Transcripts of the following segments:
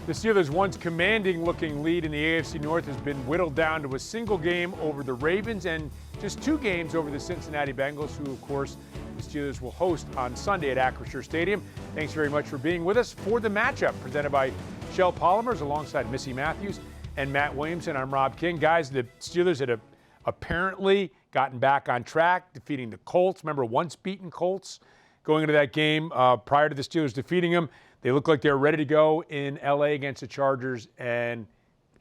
The Steelers' once commanding-looking lead in the AFC North has been whittled down to a single game over the Ravens and just 2 games over the Cincinnati Bengals, who, of course, the Steelers will host on Sunday at Acrisure Stadium. Thanks very much for being with us for the matchup presented by Shell Polymers alongside Missi Matthews and Matt Williamson. I'm Rob King. Guys, the Steelers had apparently gotten back on track, defeating the Colts. Remember, once beaten Colts going into that game prior to the Steelers defeating them. They looked like they were ready to go in L.A. against the Chargers, and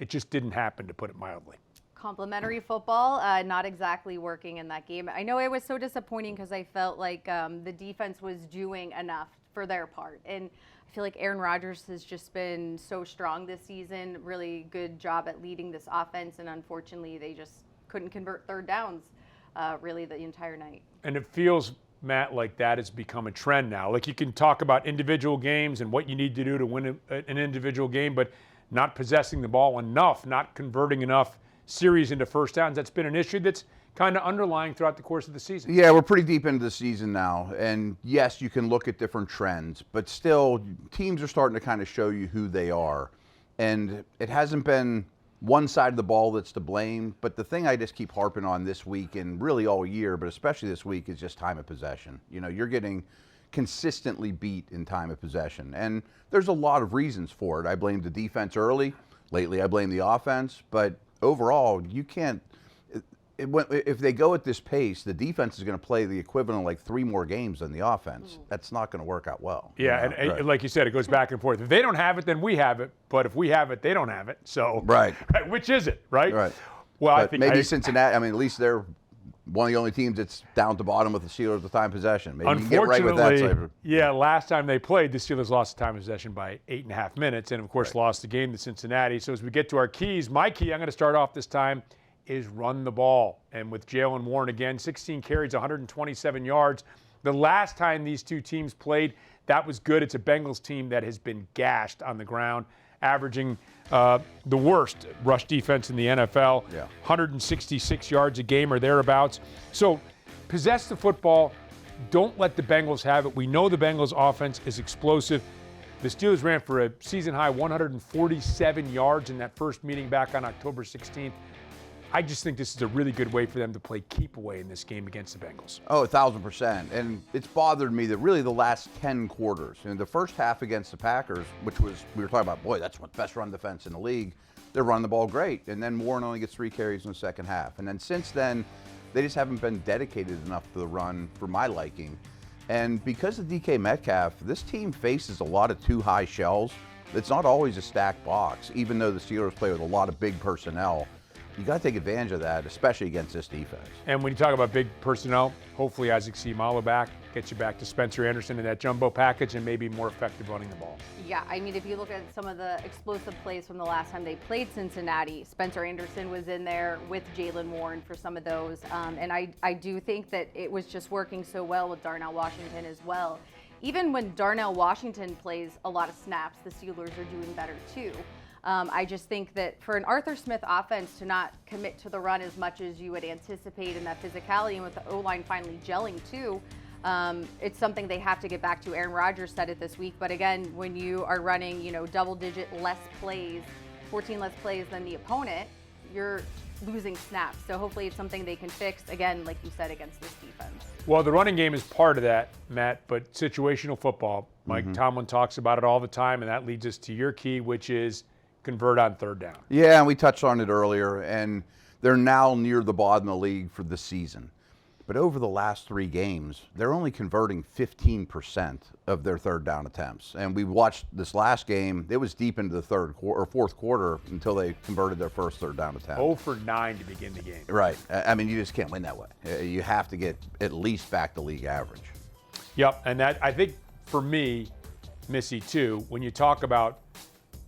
it just didn't happen, to put it mildly. Complimentary football, not exactly working in that game. I know it was so disappointing because I felt like the defense was doing enough for their part. And I feel like Aaron Rodgers has just been so strong this season, really good job at leading this offense, and unfortunately they just couldn't convert third downs really the entire night. And it feels, Matt, like that has become a trend now. Like, you can talk about individual games and what you need to do to win an individual game, but not possessing the ball enough, not converting enough series into first downs, that's been an issue that's kind of underlying throughout the course of the season. Yeah, we're pretty deep into the season now, and yes, you can look at different trends, but still, teams are starting to kind of show you who they are, and it hasn't been one side of the ball that's to blame, but the thing I just keep harping on this week and really all year, but especially this week, is just time of possession. You know, you're getting consistently beat in time of possession, and there's a lot of reasons for it. I blame the defense early. Lately, I blame the offense, but overall, you can't. If they go at this pace, the defense is going to play the equivalent of like 3 more games than the offense. That's not going to work out well. Yeah, and right. Like you said, it goes back and forth. If they don't have it, then we have it. But if we have it, they don't have it. So, right. Which is it, right? Right. Well, but I think maybe Cincinnati. I mean, at least they're one of the only teams that's down to bottom with the Steelers with time possession. Maybe you can get right with that. Yeah, last time they played, the Steelers lost the time of possession by 8.5 minutes, and of course lost the game to Cincinnati. So as we get to our keys, my key, I'm going to start off this time, is run the ball. And with Jaylen Warren again, 16 carries, 127 yards. The last time these two teams played, that was good. It's a Bengals team that has been gashed on the ground, averaging the worst rush defense in the NFL, 166 yards a game or thereabouts. So possess the football. Don't let the Bengals have it. We know the Bengals offense is explosive. The Steelers ran for a season-high 147 yards in that first meeting back on October 16th. I just think this is a really good way for them to play keep away in this game against the Bengals. Oh, 1,000%. And it's bothered me that really the last 10 quarters, in the first half against the Packers, which was, we were talking about, boy, that's the best run defense in the league. They're running the ball great. And then Warren only gets 3 carries in the second half. And then since then, they just haven't been dedicated enough to the run for my liking. And because of DK Metcalf, this team faces a lot of too high shells. It's not always a stacked box, even though the Steelers play with a lot of big personnel. You got to take advantage of that, especially against this defense. And when you talk about big personnel, hopefully Isaac Seumalo back, gets you back to Spencer Anderson in that jumbo package and maybe more effective running the ball. Yeah, I mean, if you look at some of the explosive plays from the last time they played Cincinnati, Spencer Anderson was in there with Jaylen Warren for some of those. And I do think that it was just working so well with Darnell Washington as well. Even when Darnell Washington plays a lot of snaps, the Steelers are doing better too. I just think that for an Arthur Smith offense to not commit to the run as much as you would anticipate in that physicality, and with the O-line finally gelling too, it's something they have to get back to. Aaron Rodgers said it this week, but again, when you are running, double-digit less plays, 14 less plays than the opponent, you're losing snaps. So hopefully it's something they can fix, again, like you said, against this defense. Well, the running game is part of that, Matt, but situational football, Mike Tomlin talks about it all the time, and that leads us to your key, which is convert on third down. Yeah, and we touched on it earlier, and they're now near the bottom of the league for the season. But over the last 3 games, they're only converting 15% of their third down attempts. And we watched this last game, it was deep into the fourth quarter until they converted their first third down attempt. 0 for 9 to begin the game. Right. I mean, you just can't win that way. You have to get at least back to league average. Yep, and that, I think, for me, Missy, too, when you talk about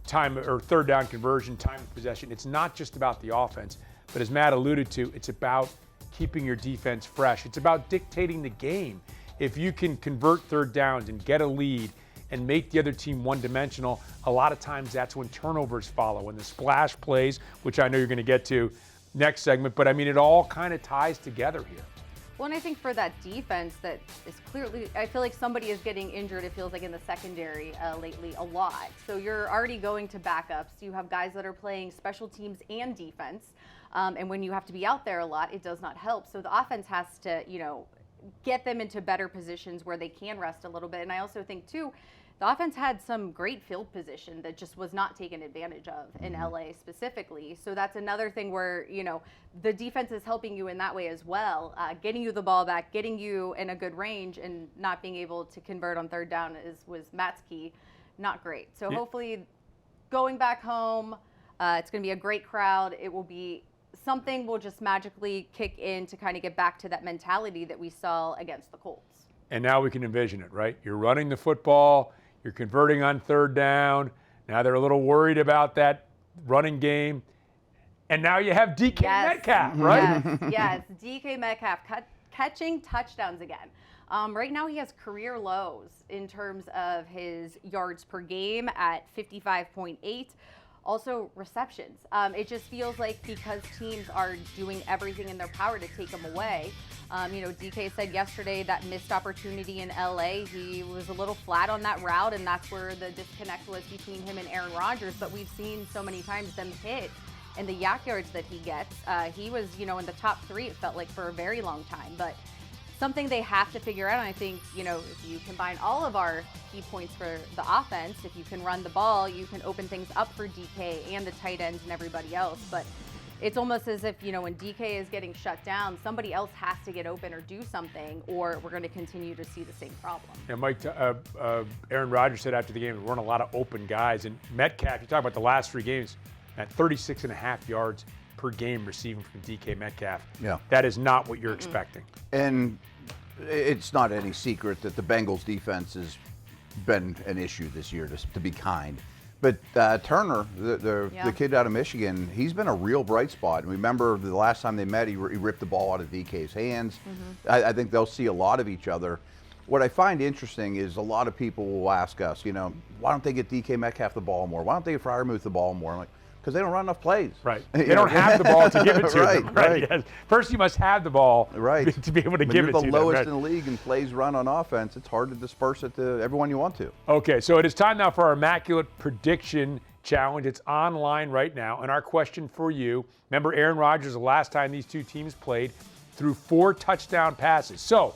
time or third down conversion, time of possession, it's not just about the offense, but as Matt alluded to, it's about keeping your defense fresh. It's about dictating the game. If you can convert third downs and get a lead and make the other team one-dimensional, a lot of times that's when turnovers follow and the splash plays, which I know you're going to get to next segment. But I mean, it all kind of ties together here. Well, and I think for that defense that is clearly, I feel like somebody is getting injured, it feels like in the secondary lately a lot. So you're already going to backups. You have guys that are playing special teams and defense. And when you have to be out there a lot, it does not help. So the offense has to, get them into better positions where they can rest a little bit. And I also think, too, the offense had some great field position that just was not taken advantage of in LA specifically. So that's another thing where, the defense is helping you in that way as well. Getting you the ball back, getting you in a good range, and not being able to convert on third down was Matt's key. Not great. So hopefully going back home, it's going to be a great crowd. It will be something will just magically kick in to kind of get back to that mentality that we saw against the Colts. And now we can envision it, right? You're running the football. You're converting on third down. Now they're a little worried about that running game. And now you have DK Metcalf, right? Yes, DK Metcalf catching touchdowns again. Right now he has career lows in terms of his yards per game at 55.8. Also receptions. It just feels like because teams are doing everything in their power to take him away. DK said yesterday that missed opportunity in LA, he was a little flat on that route, and that's where the disconnect was between him and Aaron Rodgers. But we've seen so many times them hit and the yak yards that he gets. He was, in the top 3, it felt like, for a very long time. But something they have to figure out, and I think, if you combine all of our key points for the offense, if you can run the ball, you can open things up for DK and the tight ends and everybody else. But it's almost as if, when DK is getting shut down, somebody else has to get open or do something, or we're going to continue to see the same problem. Yeah, Mike, Aaron Rodgers said after the game, there weren't a lot of open guys. And Metcalf, you talk about the last 3 games, at 36.5 yards per game receiving from DK Metcalf. Yeah. That is not what you're expecting. And it's not any secret that the Bengals defense has been an issue this year, to be kind. But Turner, the kid out of Michigan, he's been a real bright spot. And remember the last time they met, he ripped the ball out of DK's hands. I think they'll see a lot of each other. What I find interesting is a lot of people will ask us, why don't they get DK Metcalf the ball more? Why don't they get Freiermuth the ball more? I'm like, because they don't run enough plays. Right. They don't have the ball to give it to them. Right. Yes. First, you must have the ball to be able to give it to them. When you're the lowest in the league in plays run on offense, it's hard to disperse it to everyone you want to. Okay, so it is time now for our Immaculate Prediction Challenge. It's online right now. And our question for you, remember Aaron Rodgers, the last time these two teams played, threw 4 touchdown passes. So,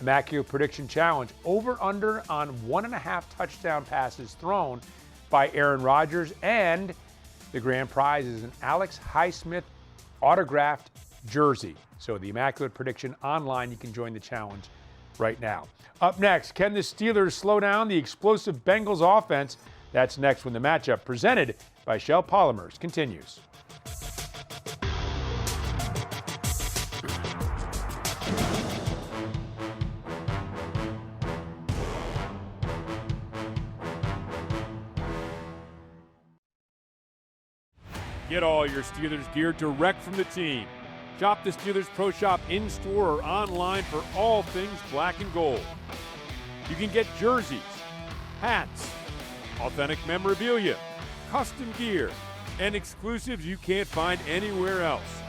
Immaculate Prediction Challenge, over/under on 1.5 touchdown passes thrown by Aaron Rodgers, and the grand prize is an Alex Highsmith autographed jersey. So the Immaculate Prediction online, you can join the challenge right now. Up next, can the Steelers slow down the explosive Bengals offense? That's next when the matchup presented by Shell Polymers continues. Get all your Steelers gear direct from the team. Shop the Steelers Pro Shop in-store or online for all things black and gold. You can get jerseys, hats, authentic memorabilia, custom gear, and exclusives you can't find anywhere else.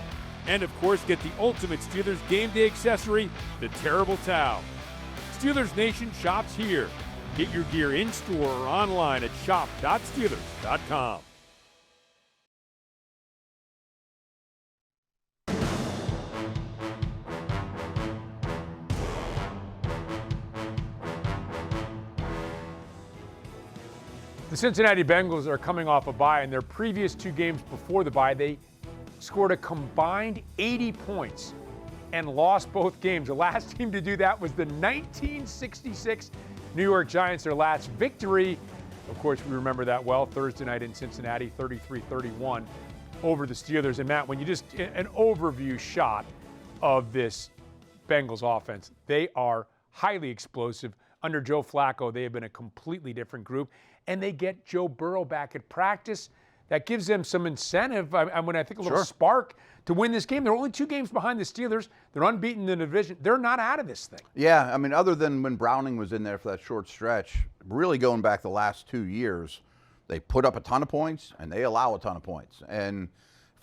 And of course, get the ultimate Steelers game day accessory, the Terrible Towel. Steelers Nation shops here. Get your gear in-store or online at shop.steelers.com. The Cincinnati Bengals are coming off a bye. In their previous 2 games before the bye, they scored a combined 80 points and lost both games. The last team to do that was the 1966 New York Giants, their last victory. Of course, we remember that well, Thursday night in Cincinnati, 33-31 over the Steelers. And Matt, when you just, an overview shot of this Bengals offense, they are highly explosive. Under Joe Flacco, they have been a completely different group. And they get Joe Burrow back at practice. That gives them some incentive, when I think a little spark to win this game. They're only 2 games behind the Steelers. They're unbeaten in the division. They're not out of this thing. Yeah, other than when Browning was in there for that short stretch, really going back the last 2 years, they put up a ton of points and they allow a ton of points. And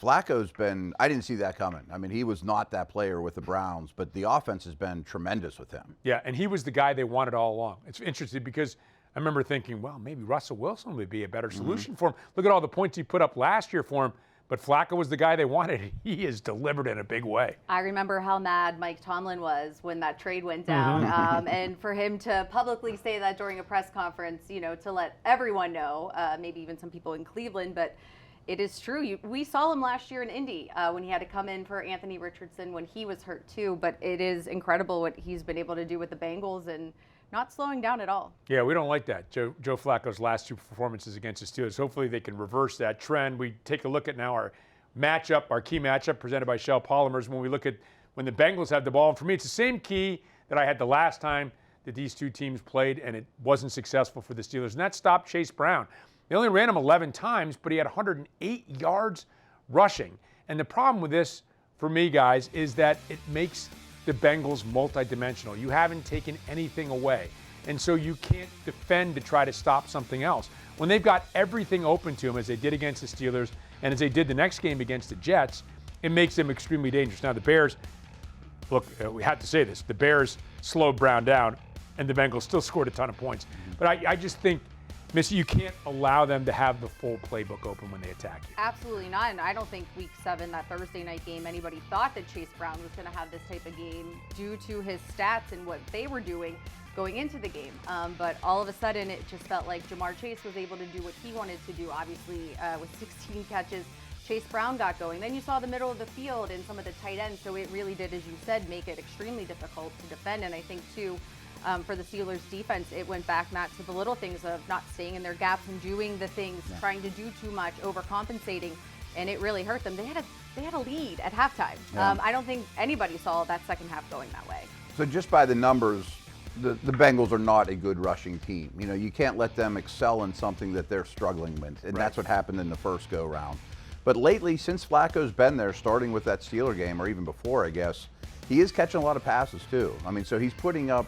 Flacco's been, I didn't see that coming. I mean, he was not that player with the Browns, but the offense has been tremendous with him. Yeah, and he was the guy they wanted all along. It's interesting because I remember thinking, well, maybe Russell Wilson would be a better solution for him. Look at all the points he put up last year for him. But Flacco was the guy they wanted. He has delivered in a big way. I remember how mad Mike Tomlin was when that trade went down. And for him to publicly say that during a press conference, to let everyone know, maybe even some people in Cleveland, but it is true. We saw him last year in Indy when he had to come in for Anthony Richardson when he was hurt too. But it is incredible what he's been able to do with the Bengals and not slowing down at all. Yeah, we don't like that. Joe Flacco's last 2 performances against the Steelers. Hopefully they can reverse that trend. We take a look at now our key matchup presented by Shell Polymers. When we look at when the Bengals have the ball, and for me it's the same key that I had the last time that these two teams played, and it wasn't successful for the Steelers, and that stopped Chase Brown. They only ran him 11 times, but he had 108 yards rushing. And the problem with this, for me, guys, is that it makes the Bengals multidimensional. You haven't taken anything away. And so you can't defend to try to stop something else. When they've got everything open to them, as they did against the Steelers, and as they did the next game against the Jets, it makes them extremely dangerous. Now, the Bears, look, we have to say this, the Bears slowed Brown down, and the Bengals still scored a ton of points. But I just think, Missy, you can't allow them to have the full playbook open when they attack you. Absolutely not. And I don't think Week 7, that Thursday night game, anybody thought that Chase Brown was going to have this type of game due to his stats and what they were doing going into the game. But all of a sudden, it just felt like Jamar Chase was able to do what he wanted to do, obviously, with 16 catches. Chase Brown got going. Then you saw the middle of the field and some of the tight ends. So it really did, as you said, make it extremely difficult to defend. And I think, too, for the Steelers defense, it went back, Matt, to the little things of not staying in their gaps and doing the things, trying to do too much, overcompensating, and it really hurt them. They had a lead at halftime. Yeah. I don't think anybody saw that second half going that way. So just by the numbers, the Bengals are not a good rushing team. You can't let them excel in something that they're struggling with, and that's what happened in the first go-round. But lately, since Flacco's been there, starting with that Steeler game, or even before, I guess, he is catching a lot of passes too. I mean, so he's putting up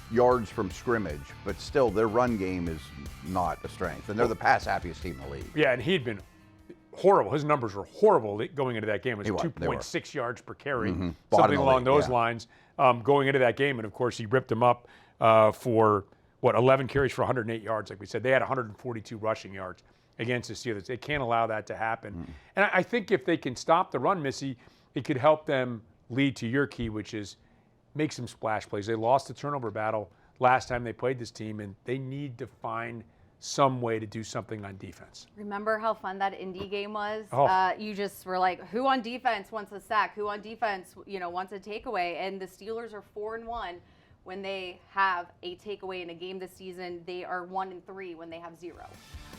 yards from scrimmage, but still their run game is not a strength, and they're the pass happiest team in the league. Yeah, and he'd been horrible. His numbers were horrible going into that game. It was 2.6 yards per carry, something along those lines going into that game. And of course, he ripped them up for 11 carries for 108 yards. Like we said, they had 142 rushing yards against the Steelers. They can't allow that to happen. And I think if they can stop the run, Missy, it could help them lead to your key, which is make some splash plays. They lost the turnover battle last time they played this team, and they need to find some way to do something on defense. Remember how fun that Indy game was? Oh. You just were like, who on defense wants a sack? Who on defense, wants a takeaway? And the Steelers are 4-1 when they have a takeaway in a game this season. They are 1-3 when they have 0.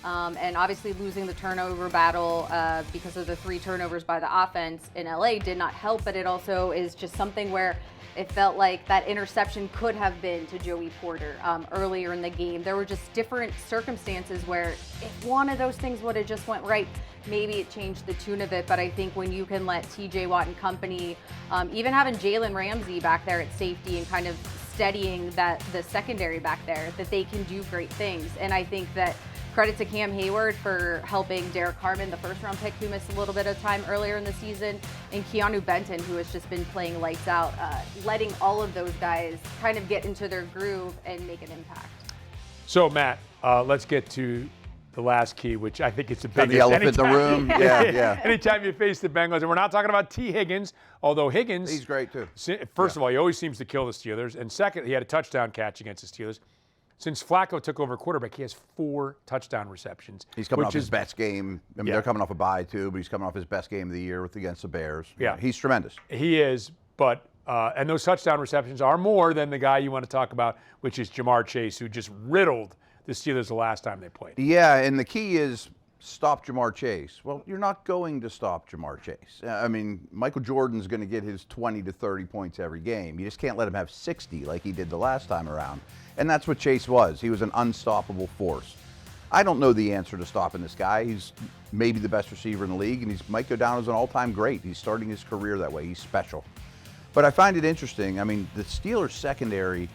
And obviously losing the turnover battle because of the 3 turnovers by the offense in LA did not help, but it also is just something where it felt like that interception could have been to Joey Porter earlier in the game. There were just different circumstances where if one of those things would have just went right, maybe it changed the tune of it. But I think when you can let TJ Watt and company, even having Jalen Ramsey back there at safety and kind of steadying the secondary back there, that they can do great things. And I think that credit to Cam Hayward for helping Derek Harmon, the first-round pick, who missed a little bit of time earlier in the season, and Keanu Benton, who has just been playing lights out, letting all of those guys kind of get into their groove and make an impact. So, Matt, let's get to the last key, which I think it's the biggest. The elephant in the room. Yeah. Anytime you face the Bengals, and we're not talking about T. Higgins, although Higgins, he's great too. First of all, he always seems to kill the Steelers, and second, he had a touchdown catch against the Steelers. Since Flacco took over quarterback, he has 4 touchdown receptions. He's coming off his best game. I mean, they're coming off a bye too, but he's coming off his best game of the year against the Bears. Yeah, he's tremendous. He is, but and those touchdown receptions are more than the guy you want to talk about, which is Jamar Chase, who just riddled the Steelers the last time they played. Yeah, and the key is stop Jamar Chase. Well, you're not going to stop Jamar Chase. I mean, Michael Jordan's going to get his 20 to 30 points every game. You just can't let him have 60 like he did the last time around. And that's what Chase was. He was an unstoppable force. I don't know the answer to stopping this guy. He's maybe the best receiver in the league, and he might go down as an all-time great. He's starting his career that way. He's special. But I find it interesting. I mean, the Steelers secondary,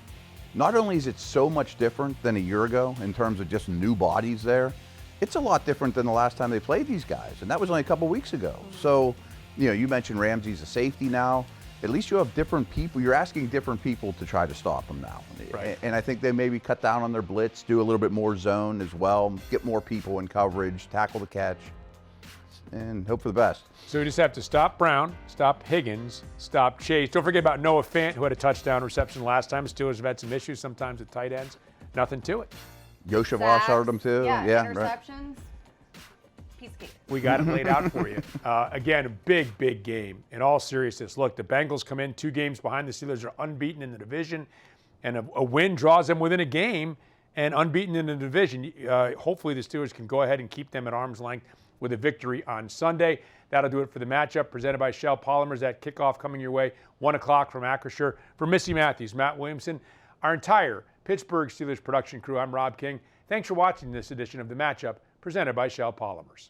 not only is it so much different than a year ago in terms of just new bodies there, it's a lot different than the last time they played these guys, and that was only a couple weeks ago. So, you mentioned Ramsey's a safety now. At least you have different people. You're asking different people to try to stop them now. Right. And I think they maybe cut down on their blitz, do a little bit more zone as well, get more people in coverage, tackle the catch, and hope for the best. So we just have to stop Brown, stop Higgins, stop Chase. Don't forget about Noah Fant, who had a touchdown reception last time. Steelers have had some issues sometimes with tight ends. Nothing to it. Yoshavah started them too. Yeah, right. interceptions. Piece of cake. We got it laid out for you. Again, a big, big game. In all seriousness, look, the Bengals come in 2 games behind. The Steelers are unbeaten in the division, and a win draws them within a game and unbeaten in the division. Hopefully the Steelers can go ahead and keep them at arm's length with a victory on Sunday. That'll do it for the matchup presented by Shell Polymers. That kickoff coming your way, 1 o'clock from Acrisure. For Missi Matthews, Matt Williamson, our entire Pittsburgh Steelers production crew, I'm Rob King. Thanks for watching this edition of The Matchup presented by Shell Polymers.